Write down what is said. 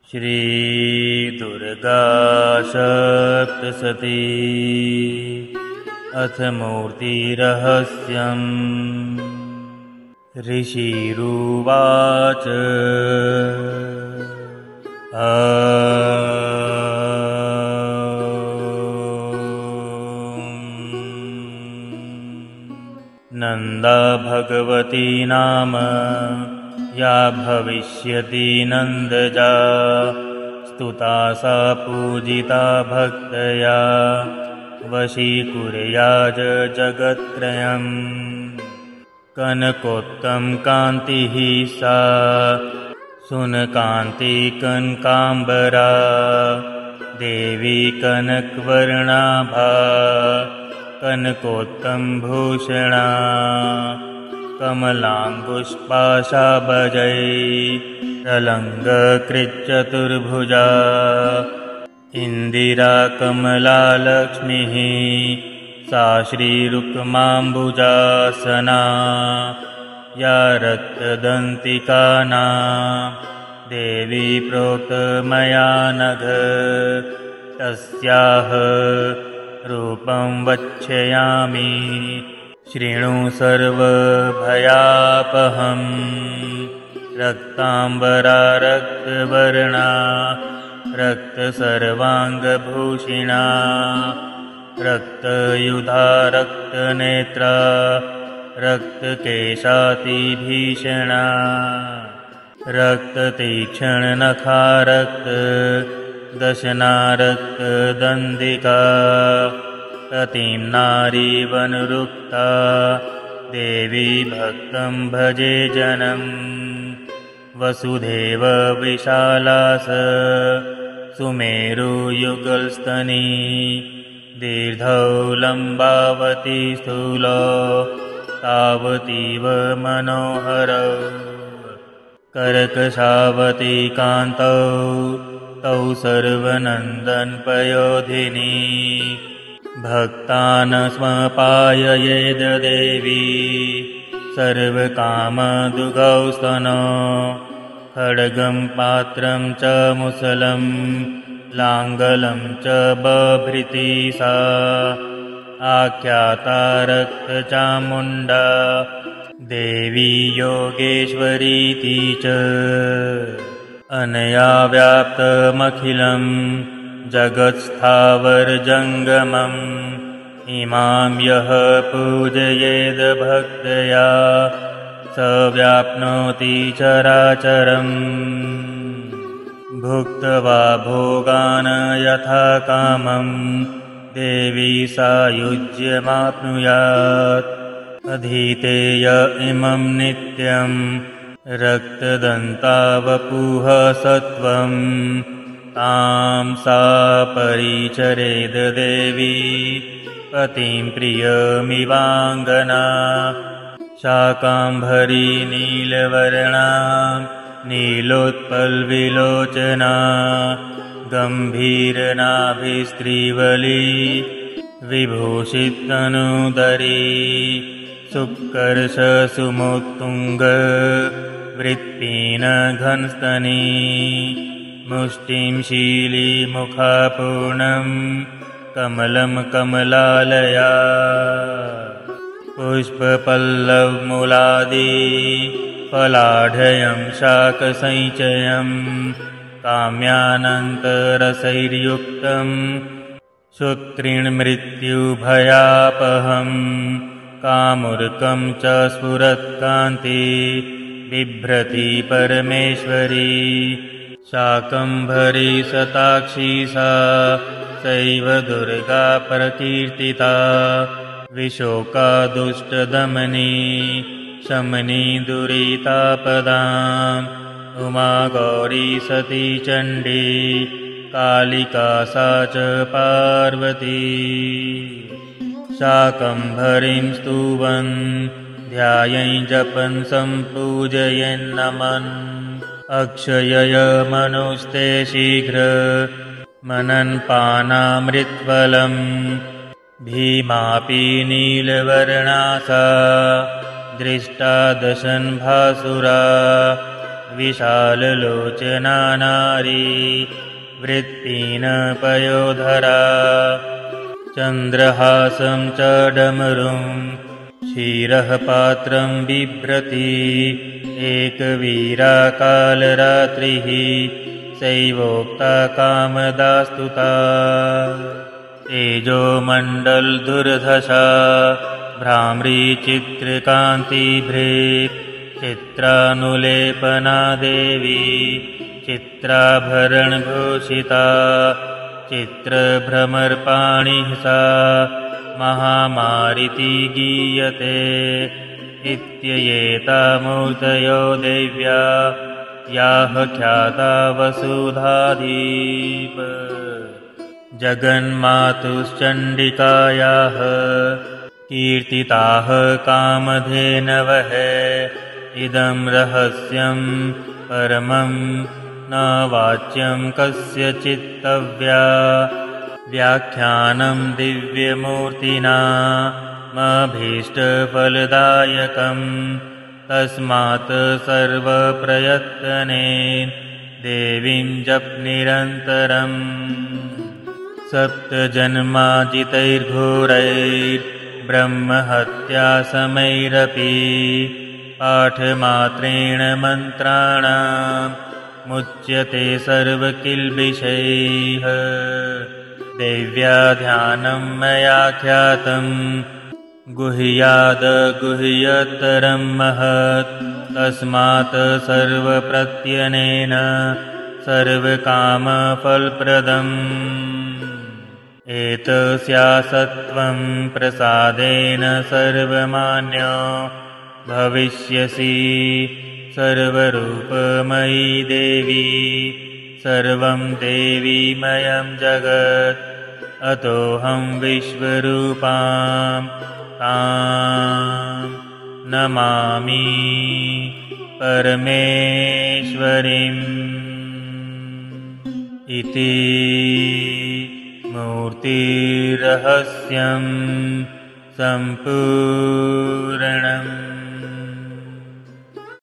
श्री दुर्गा सप्तशती अथ मूर्तिरहस्यम्। ऋषिरुवाच नन्दा भगवती नाम या भविष्यति नन्दजा, स्तुता सा पूजिता भक्तया, वशीकुर्याज जगत्त्रयम्। कनकोत्तम कान्तिः सा सुनकान्ति कनकाम्बरा, देवी कनकवर्णाभा कनकोत्तम भूषणा। कमलाङ्गुष्पाशाबजै प्रलङ्गकृच्चतुर्भुजा, इन्दिरा कमला लक्ष्मीः सा श्रीरुक्माम्बुजासना। या रक्तदन्तिकाना देवी प्रोक्तमया नघ, तस्याः रूपं वक्ष्यामि शृणु सर्वभयापहम्। रक्ताम्बरा रक्तवर्णा रक्तसर्वाङ्गभूषिणा, रक्तयुधा रक्तनेत्रा रक्तकेशातिभीषणा। रक्ततीक्ष्णनखा रक्तदशना रक्तदन्दिका, रतिं नारीवनुरुक्ता देवी भक्तं भजे जनम्। वसुधेव विशालास सुमेरुयुगलस्तनी, दीर्घौ लम्बावती स्थूलो तावतीव मनोहरौ। कर्कशावती कान्तौ तौ सर्वनन्दनपयोधिनी, भक्तान् स्मपाययेद देवी सर्वकामदुघौ स्तनो। खड्गं पात्रं च मुसलं लाङ्गलं च बभृति सा, आख्याता रक्तचामुण्डा देवी योगेश्वरीति च। अनया व्याप्तमखिलं जगत्स्थावरजङ्गमम्, इमां यः पूजयेद भक्तया स व्याप्नोति चराचरम्। भुक्त्वा भोगान् यथा कामं देवी सायुज्यमाप्नुयात्। अधीतेय इमं नित्यं रक्तदन्ता वपुः सत्वं, तां सा परिचरेद देवी पतिं प्रियमिवाङ्गना। शाकाम्भरी नीलवर्णा नीलोत्पलविलोचना, गम्भीरनाभिस्त्रीवली विभूषिततनूदरी। सुकर्षसुमुत्तुङ्ग वृत्तीनघनस्तनी, मुष्टिं शीलीमुखापूर्णं कमलं कमलालया। पुष्पपल्लवमूलादि फलाढ्यं शाकसञ्चयं, काम्यानन्तरसैर्युक्तं श्रोत्रिणमृत्युभयापहम्। कामुर्कं च स्फुरत्कान्ति बिभ्रति परमेश्वरी। शाकम्भरी शताक्षी सा सैव दुर्गा प्रकीर्तिता। विशोका दुष्टदमनी शमनी दुरितापदाम्, उमा गौरी सती चण्डी कालिका सा च पार्वती। शाकम्भरीं स्तुवन् ध्यायन् जपन् सम्पूजयन्नमन्, अक्षयय मनुस्ते शीघ्र मनन् पानामृतफलम्। भीमापि नीलवर्णा सा दृष्टा दशन् भासुरा, विशाललोचना नारी वृत्तिन पयोधरा चन्द्रहासं च डमरुं क्षीरः पात्रं बिभ्रति एकवीरा कालरात्रिः सैवोक्ता कामदास्तुता तेजोमण्डलदुर्धशा भ्राम्री चित्रकान्तिभृक् चित्रानुलेपना देवी चित्राभरणभूषिता चित्रभ्रमरपाणिः सा महामारीति गीयते इत्येता मूर्तयो देव्या याः ख्याता वसुधाधीप जगन्मातुश्चण्डिकायाः कीर्तिताः कामधेनवः इदं रहस्यं परमं न वाच्यं कस्यचित्तव्या व्याख्यानं दिव्यमूर्तिना मभीष्टफलदायकं तस्मात् सर्वप्रयत्नेन देवीं जप निरन्तरम् सप्तजन्माजितैर्घोरैर्ब्रह्महत्यासमैरपि पाठमात्रेण मन्त्राणां मुच्यते सर्वकिल्बिषैः देव्या ध्यानं मया ख्यातं गुह्यादगुह्यतरं महत् तस्मात् सर्वप्रत्यनेन सर्वकामफलप्रदम् एतस्या सत्त्वं प्रसादेन सर्वमान्यो भविष्यसि सर्वरूपमयी देवी सर्वं देवीमयं जगत् अतोऽहं विश्वरूपां तां नमामि परमेश्वरीम् इति मूर्तिरहस्यं सम्पूर्णम्।